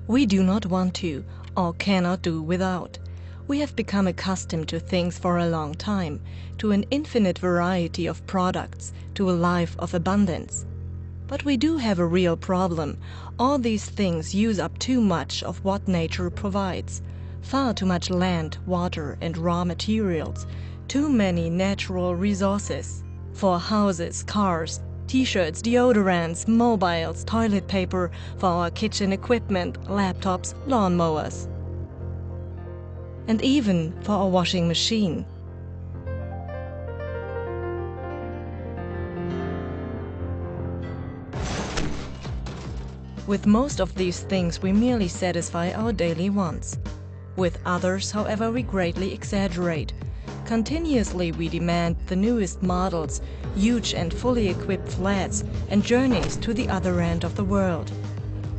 We do not want to or cannot do without. We have become accustomed to things for a long time, to an infinite variety of products, to a life of abundance. But we do have a real problem. All these things use up too much of what nature provides. Far too much land, water, and raw materials. Too many natural resources. For houses, cars, t-shirts, deodorants, mobiles, toilet paper, for our kitchen equipment, laptops, lawnmowers. And even for a washing machine. With most of these things we merely satisfy our daily wants. With others, however, we greatly exaggerate. Continuously we demand the newest models, huge and fully equipped flats, and journeys to the other end of the world.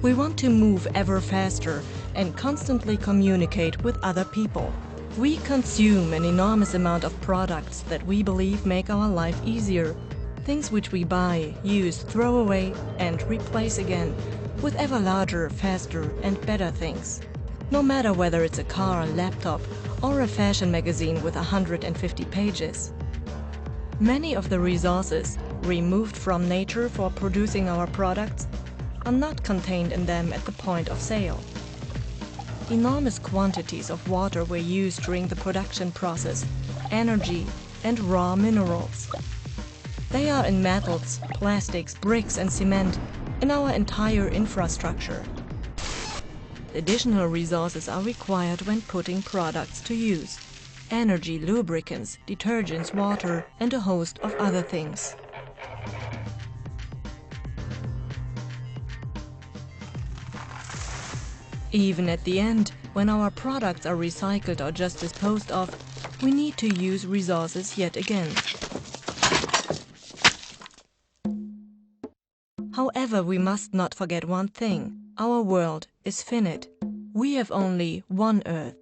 We want to move ever faster and constantly communicate with other people. We consume an enormous amount of products that we believe make our life easier. Things which we buy, use, throw away, and replace again with ever larger, faster, and better things. No matter whether it's a car, a laptop, or a fashion magazine with 150 pages. Many of the resources removed from nature for producing our products are not contained in them at the point of sale. Enormous quantities of water were used during the production process, energy, and raw minerals. They are in metals, plastics, bricks, and cement, in our entire infrastructure. Additional resources are required when putting products to use: energy, lubricants, detergents, water, and a host of other things. Even at the end, when our products are recycled or just disposed of, we need to use resources yet again. However, we must not forget one thing. Our world is finite. We have only one Earth.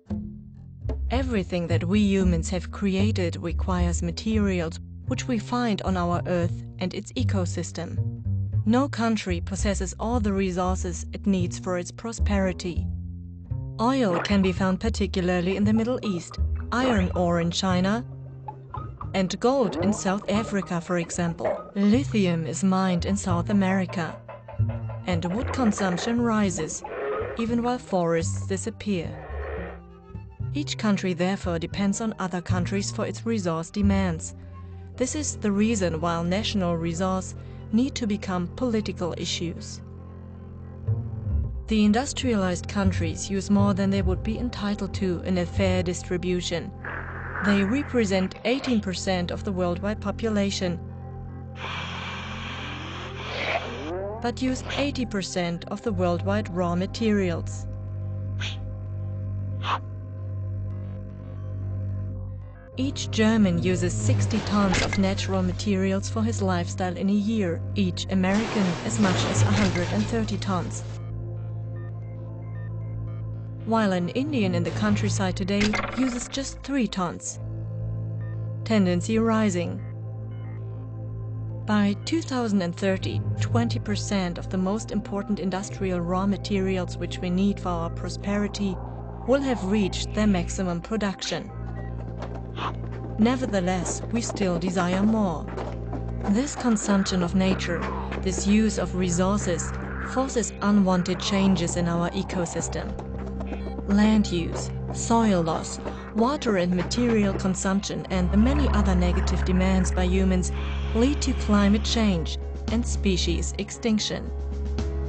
Everything that we humans have created requires materials which we find on our Earth and its ecosystem. No country possesses all the resources it needs for its prosperity. Oil can be found particularly in the Middle East, iron ore in China, and gold in South Africa, for example. Lithium is mined in South America. And wood consumption rises, even while forests disappear. Each country therefore depends on other countries for its resource demands. This is the reason why national resources need to become political issues. The industrialized countries use more than they would be entitled to in a fair distribution. They represent 18% of the worldwide population, but use 80% of the worldwide raw materials. Each German uses 60 tons of natural materials for his lifestyle in a year, each American as much as 130 tons. While an Indian in the countryside today uses just 3 tons. Tendency rising. By 2030, 20% of the most important industrial raw materials which we need for our prosperity will have reached their maximum production. Nevertheless, we still desire more. This consumption of nature, this use of resources, forces unwanted changes in our ecosystem. Land use, soil loss, water and material consumption, and the many other negative demands by humans lead to climate change and species extinction.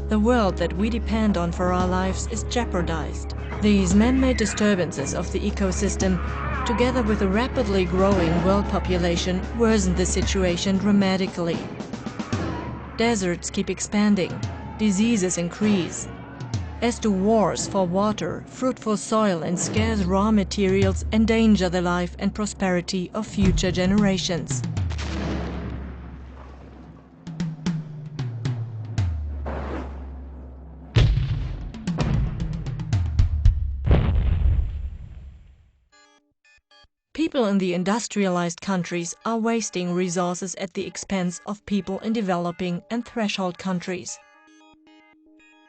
The world that we depend on for our lives is jeopardized. These man-made disturbances of the ecosystem, together with a rapidly growing world population, worsen the situation dramatically. Deserts keep expanding, diseases increase, as do wars for water, fruitful soil, and scarce raw materials endanger the life and prosperity of future generations. People in the industrialized countries are wasting resources at the expense of people in developing and threshold countries.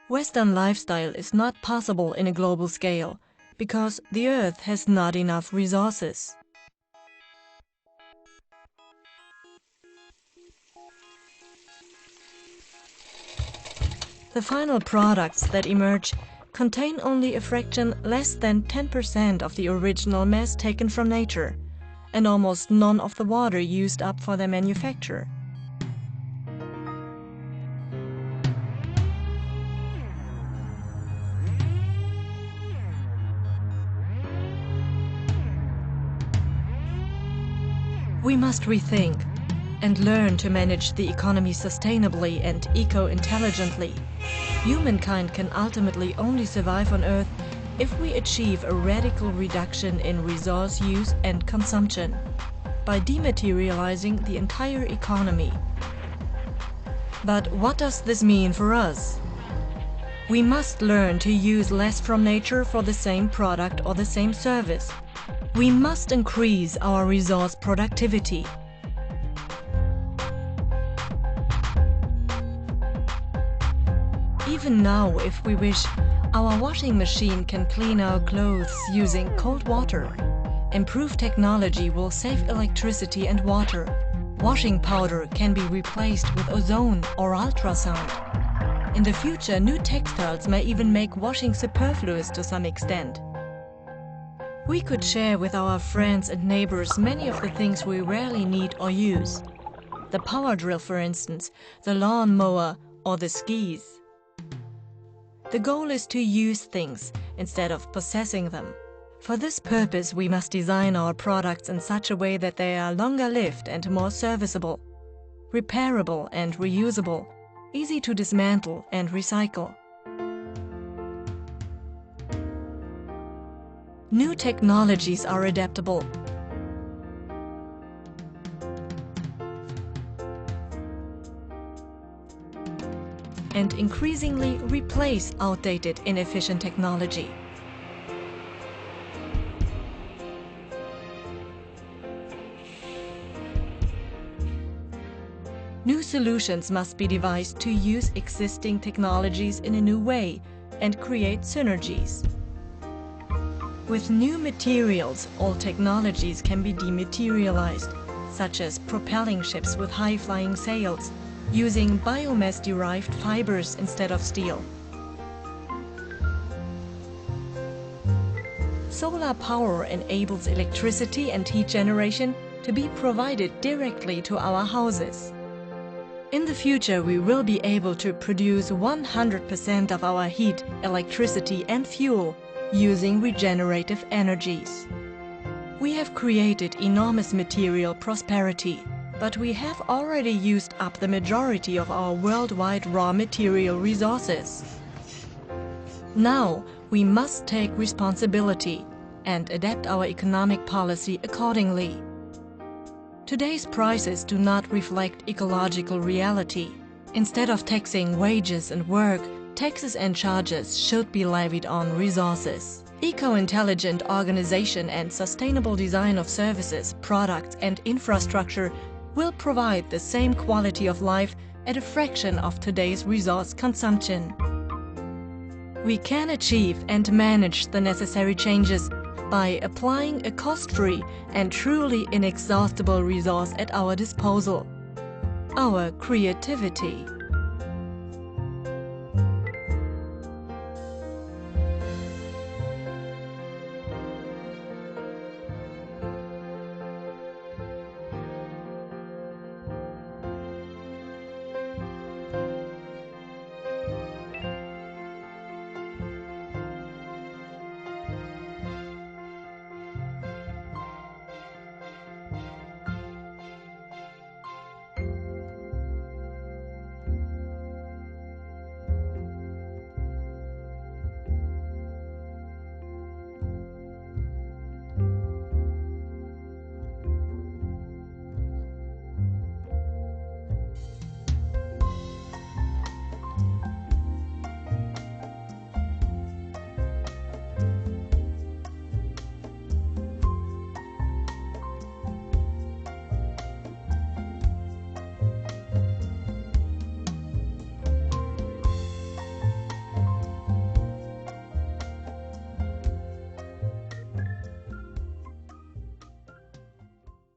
Western lifestyle is not possible in a global scale because the Earth has not enough resources. The final products that emerge contain only a fraction less than 10% of the original mass taken from nature, and almost none of the water used up for their manufacture. We must rethink and learn to manage the economy sustainably and eco-intelligently. Humankind can ultimately only survive on Earth if we achieve a radical reduction in resource use and consumption by dematerializing the entire economy. But what does this mean for us? We must learn to use less from nature for the same product or the same service. We must increase our resource productivity. Even now, if we wish, our washing machine can clean our clothes using cold water. Improved technology will save electricity and water. Washing powder can be replaced with ozone or ultrasound. In the future, new textiles may even make washing superfluous to some extent. We could share with our friends and neighbors many of the things we rarely need or use. The power drill, for instance, the lawn mower or the skis. The goal is to use things instead of possessing them. For this purpose, we must design our products in such a way that they are longer-lived and more serviceable, repairable and reusable, easy to dismantle and recycle. New technologies are adaptable. And increasingly replace outdated, inefficient technology. New solutions must be devised to use existing technologies in a new way and create synergies. With new materials, old technologies can be dematerialized, such as propelling ships with high-flying sails, using biomass-derived fibers instead of steel. Solar power enables electricity and heat generation to be provided directly to our houses. In the future, we will be able to produce 100% of our heat, electricity and fuel using regenerative energies. We have created enormous material prosperity, but we have already used up the majority of our worldwide raw material resources. Now, we must take responsibility and adapt our economic policy accordingly. Today's prices do not reflect ecological reality. Instead of taxing wages and work, taxes and charges should be levied on resources. Eco-intelligent organization and sustainable design of services, products and infrastructure will provide the same quality of life at a fraction of today's resource consumption. We can achieve and manage the necessary changes by applying a cost-free and truly inexhaustible resource at our disposal: our creativity.